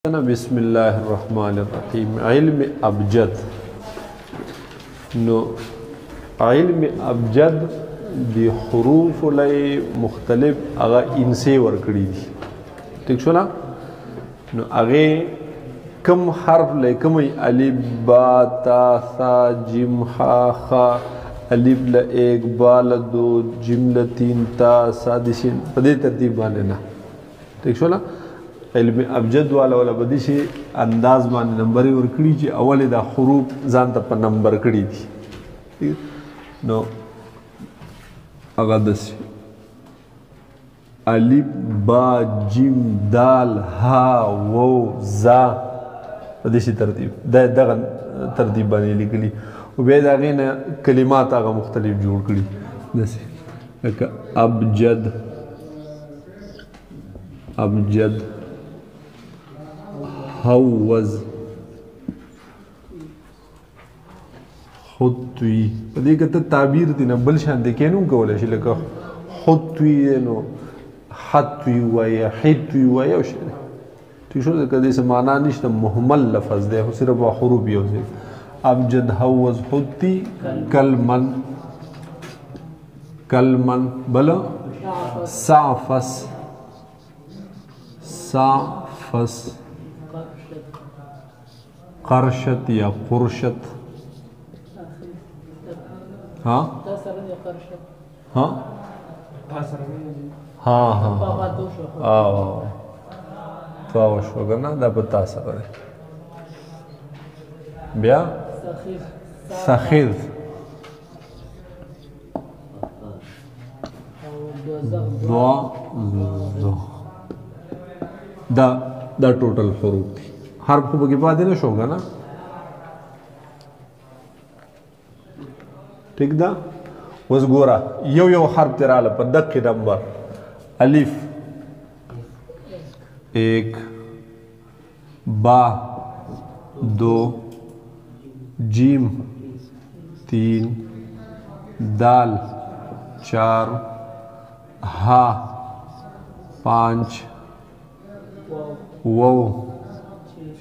بسم الله الرحمن الرحیم. علم ابجد. نو علم ابجد دی حروف لای مختلف اغا انسی ورکړي دي. ٹھیک شو نا؟ نو اغه کم حرف لای کم الف با تا ثا جیم ها خا الف ل ایک با ل دو جیم ل تین تا سا د شین په دې ترتیب باندې نه. ٹھیک شو نا؟ علم ابجد والا ولا بدی شي انداز باندې نمبر ورکړي چې اول دا حروف ځان ته په نمبر کړي دي. نو هغه داسې الف با جیم دال ها وو زا په دې ترتیب دغه ترتیب باندې لیکلي او بیا د هغې نه کلمات هغه مختلف جوړ کړي داسې لکه ابجد حوز خطوی په دې کې ته تعبیر دی نه بل شان دی کینو کولای شي لکه خطوی نو حتوی وای حتوی وای او شی ټیک شو ځکه دې څه معنا نشته مهمل لفظ دی خو صرف حروف یو ځای ابجد حوز خطی کلمن بل صافس قرشت یا قرشت ها ها ها فاو شو کنه دا پتا سره بیا سخیذ دا ټوټل حروف دي. حرف خو بګی پاتې نه شوګا نه. ٹھیک ده اوس ګوره یو حرف تراله په دقیق نمبر الف ایک با دو جیم تین دال چار ہا پانچ وو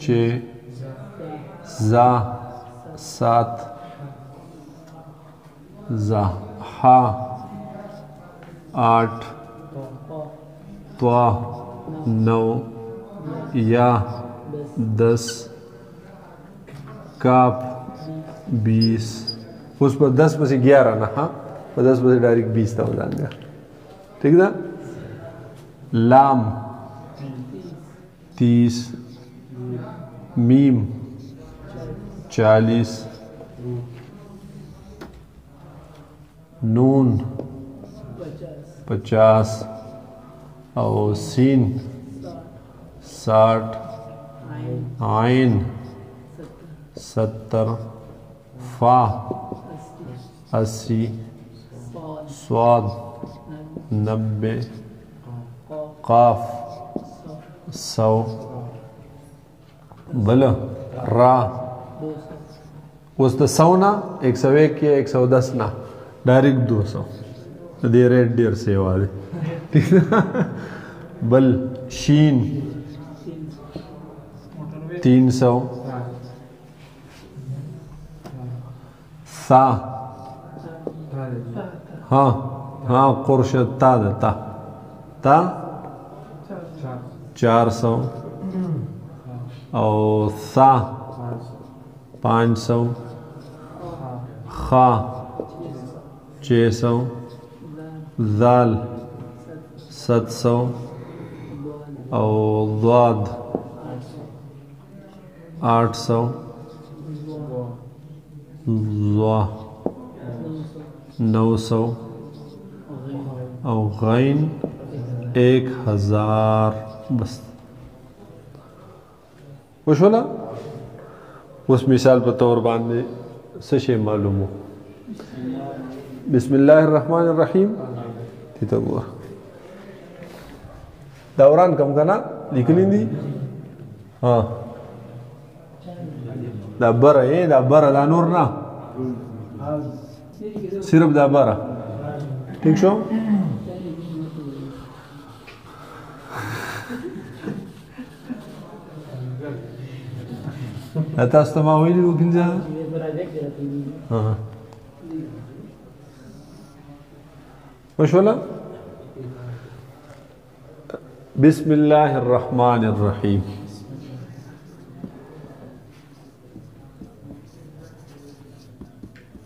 چھ زا سات زا ہا آٹھ طا نو یا 10 کاف 20 اس پر 10 میں سے 11 نا ہاں 10 میں سے ڈائریکٹ 20 تھا ہو جائیں گا. ٹھیک نا؟ لام 30 میم 40 نون 50 اور سین 60 عین 70 فا 80 صاد 90 قاف 100 بل را اوس د 100 نه 101 کې 110 نه ډایرکټ 200 دې ریټ ډیر سیوا دی. بل شین 300 سا ہاں قرشت تا 400 اور سا 500 خا 600 ذال 700 اور ضاد 800 ضا 900 اور غین 1000 بس. وشولا اس مثال په تور باندې څه شی معلومو. بسم الله الرحمن الرحیم ته وګوره دوران کم کنا لیکلی دي ها دا بره دا نور نه صرف دا بره. ٹھیک شو؟ تاسو ته ما ویلي وکیل صاحب وشوله بسم الله الرحمن الرحیم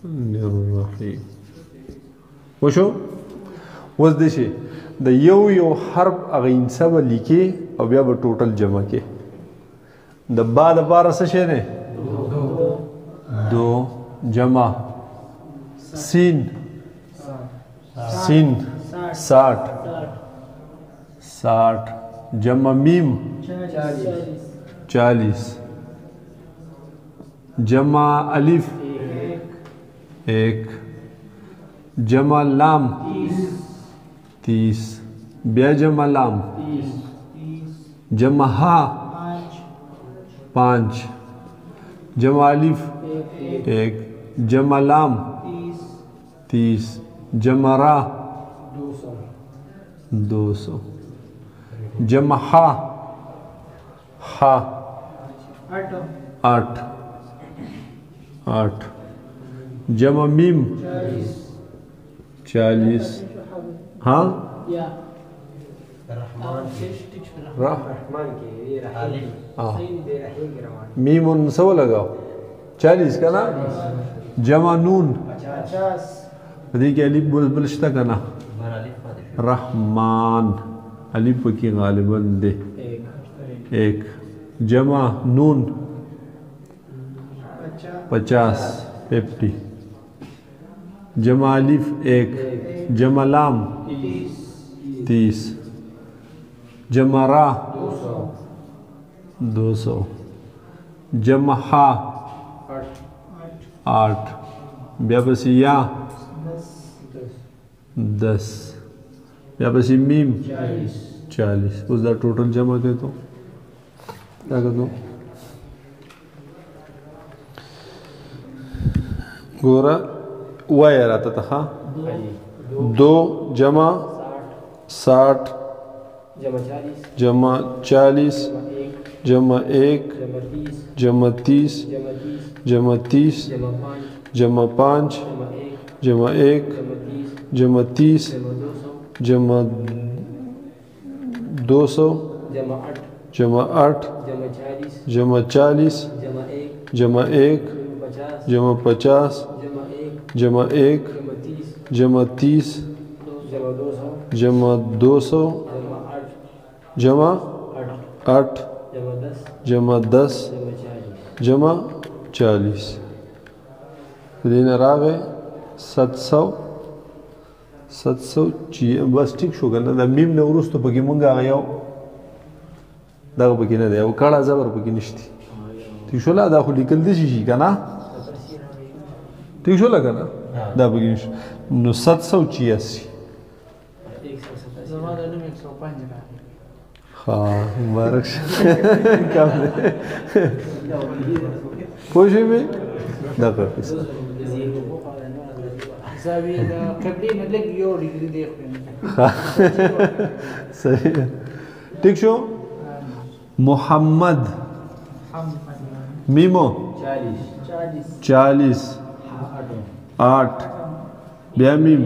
الرحیم وشو وز دې شي د یو حرف هغه انسب لیکي او بیا به ټوټل جمع کې د با د بار څه شي نه دو جمع سین سین 60 جمع میم 40 جمع الف 1 جمع لام 30 بیا جمع لام جمع ہا 5 جمع الف 1 جمع لام 30 جمع را 200 جمع ہا 8 جمع میم 40 ہاں میم سو لگاؤ 40 کا نا جمع نون 50 دیکھ الف بلشتا کا نا رحمان الف کی غالباً دے 1 جمع نون 50 جمع الف 1 جمع لام 30 جمع را 200 جمع ہا 8 بیا پسی یا 10 بیا پسی میم 40 اس دا ٹوٹل جمع دے تو کیا کر دو گورا وائی رہتا تھا 2 جمع 60 جمع 40 جمع 1 جمع 30 جمع 30 جمع 5 جمع 1 جمع 30 جمع 200 جمع 8 جمع 40 جمع 1 جمع 50 جمع 1 جمع 30 جمع 200 جمع 8 جمع 10 جمع 40 دین راغه 700 بس ټیک شو کنه د میم نه ورستو پکې مونږه یو دا پکې نه دی او کړه زبر پکې نشتی ټیک شو لا دا خو لیکل دي شي کنه ٹھیک شو لگا نا دا بگیش نو 786 ہاں مبارک کام دے پوچھوئی میں دا کرپیس صحیح ٹھیک شو محمد میمو 40 8 بیا میم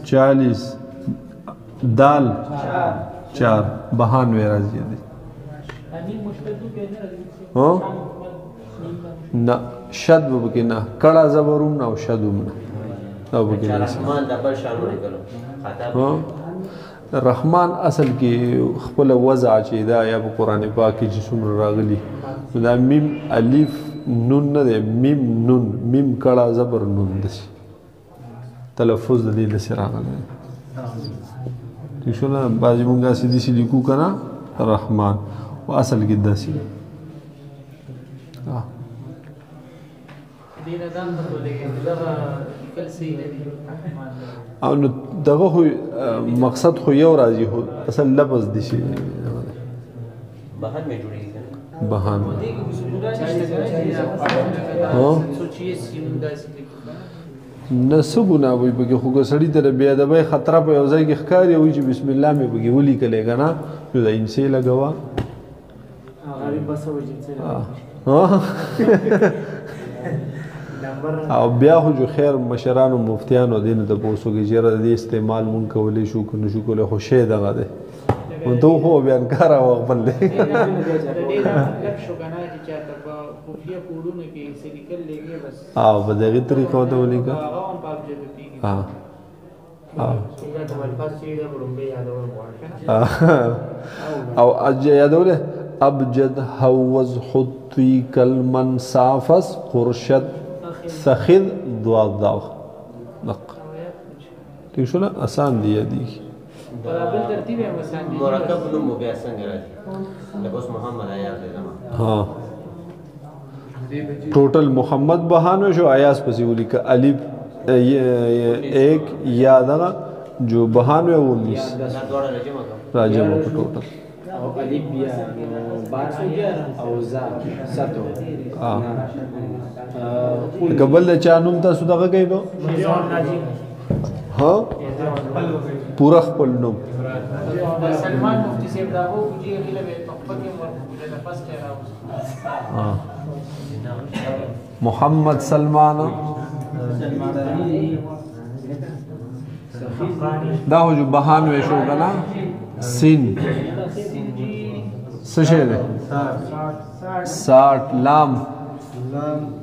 40 دال 4 92 راځي دي ها نه شد به کې نه کړه زبروم نه او شدوم نه دا به کې رحمان د بل شامل کړو ها رحمان اصل کې خپل وضع چې دا یا په قران پاک کې چې څومره راغلي دا میم الف نون نه دی میم نون میم کړه زبر نون دي تلفظ د دې سره راغلی ٹھیک شو نه بعضې مونږ سیدي سیدي لیکو که نه رحمان و اصل کې داسې او نو دغه خو مقصد خو یو راځي خو اصل لفظ دي شي بهان میں جوړیږي بهان نه څه ګناه وي پکې خو که سړي ته د بې ادبۍ خطره په یو ځای کې ښکاري وایي چې بسم الله مې پکې ولیکلی که نه نو د انسې لګوه او بیا خو جو خیر مشرانو مفتیانو دین ته پوسوږي چې د استعمال مونږ کولی شو که نشو کولی خو شی دغه دی نو ته خو بیانکار او خپل دی او په دغه طریقه ته ولیکه او یادوله ابجد حوز حطی کلمن صافس قرشد سخذ ضاض نق ٹھیک شو نا آسان دی یادی مرکب نوم بیا څنګه راځي لکه اوس محمد ایاز دی ها ټوټل محمد بهانو شو ایاز پسې ولیکه الف ایک یا دغه جو بهانو 19 راجم په ټوټل او الف بیا 12 او زا 7 قبل چا نوم تاسو دغه کوي نو ها پورا خپل نوم سلمان مفتی صاحب دا وو چې غیله به پکې ورکوله د فاست راو محمد سلمان دا هو جو بهان وې شو کنه سین څه ده 60 لام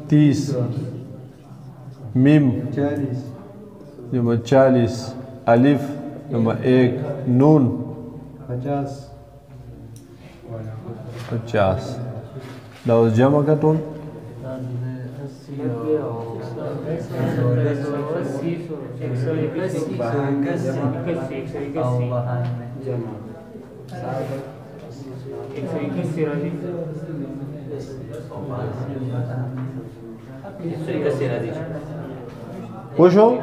30 میم 40 الف نمبر 1 نون 50 دا اوس جمع کا ټول وشو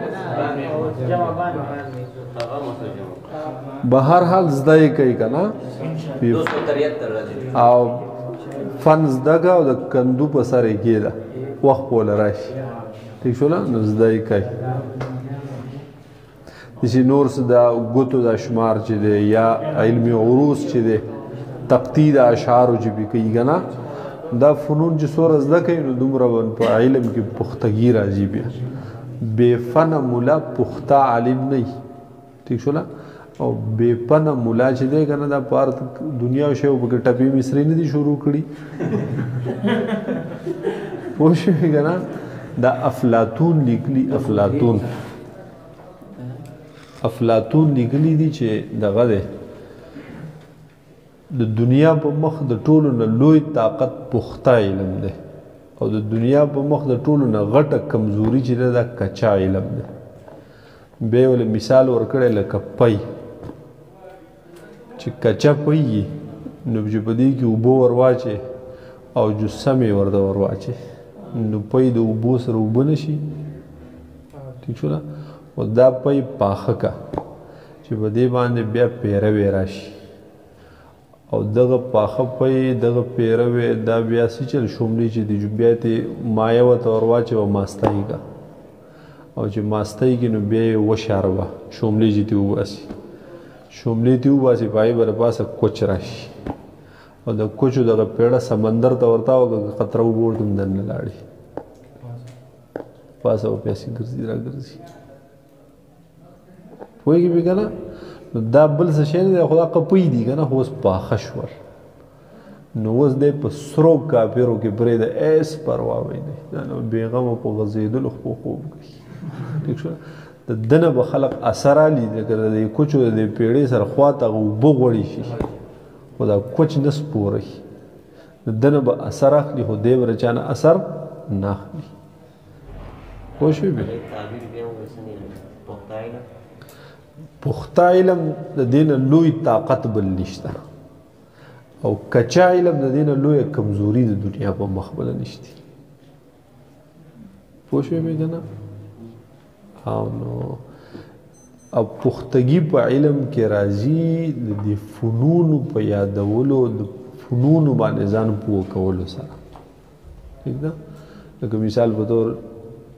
بهر حال زده کوي کنه او فن زده او د کندو په سره کېده وخت بوله راشي ٹھیک شو نه نو زده کوي چې نور څه د ګوتو د شمار چې دی یا علمي عروض چې دی تقطید اشعارو چې به کوي کنه دا فنون چې څوره زده کوي نو دومره په علم کې پختګي راځي بیا بے فن مولا پخته عالم نه ٹھیک شو او بے فن مولا چې دی کنه دا پار دنیا او شی په ټپی مصری نه دي شروع کړي پوه شئ کنه دا افلاطون لیکلی افلاطون لیکلی دي چې دغه دی د دنیا په مخ د ټولو نه لوی طاقت پخته علم دی او د دنیا په مخ د ټولو نه غټه کمزوري چې دا کچا علم دی به ول مثال ورکړی لکه پي چې کچا پي نو چې په دې کې اوبو ورواچي او جسمه ورته ورواچي نو پي د اوبو سره اوبه نشي ٹھیک شو او دا پي پاخه کا چې په دې باندې بیا پیروي راشي او دغه پاخه پي دغه پیروي دا بیا سچل شوملي چې د جوبیته مایه و تور واچو ماستای کا او چې ماستای کې نو بیا وشاروا شوملي چې ته واسي شوملي ته واسي پای بر پاسه کوچ راشي او د کوچو دغه پیړه سمندر ته ورتا او خطر وګورم دنه لاړي پاسه او پیسې ګرځي را ګرځي وایي به کنه دا بل څه شي نه خدا قپوی دي کنه اوس پاخه شول نو اوس د په سرو کافرو کې برې د ایس پروا وای نه نو بیغم په غزیدل خو خوب کوي ٹھیک شو د دنه به خلق اثر علي د کوچو د پیړې سره خواته وبو غوړي شي خدا کوچ نس پوري د دنه به اثر اخلي خو دی ورچانه اثر نه اخلي خوشوي به پخته علم د دین لوی طاقت بل نشته او کچا علم د دین لوی کمزوري د دنیا په مخبل نشته پوښوي به کنه او نو او پختګي په علم کې راځي د فنون په یادولو د فنون باندې ځان پوه کولو سره ٹھیک ده لکه مثال په تور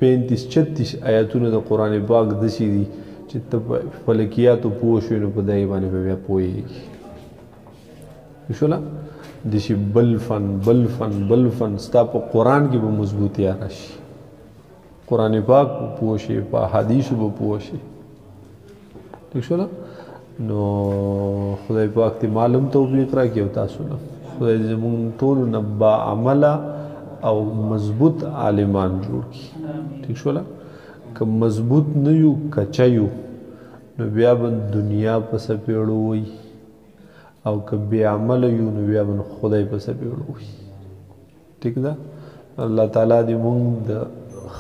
35-36 آیاتونه د قران پاک د شي دي چې ته فلکیاتو پوه شو نو په دای باندې بیا پوهیږي شولا دشي بل فن ستا په قرآن کې به مضبوطی راشي قرآن پاک به پوه شي په حدیثو به پوه شي ٹھیک شو نو خدای پاک تی معلوم توفیق راکړي او تاسو نه خدای زموږ ټولو نه با عمله او مضبوط عالمان جوړ کړي ٹھیک شو که مضبوط نه یو کچا یو نو بیا به دنیا په سپېړو وي او که بې عمله یو نو بیا به خدای په سپېړو وي ټیک ده الله تعالی دې موږ د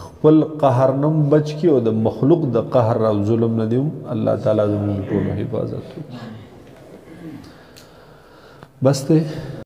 خپل قهر نه بچ کړي او د مخلوق د قهر او ظلم نه دې الله تعالی زموږ ټولو حفاظت وکړي بس ته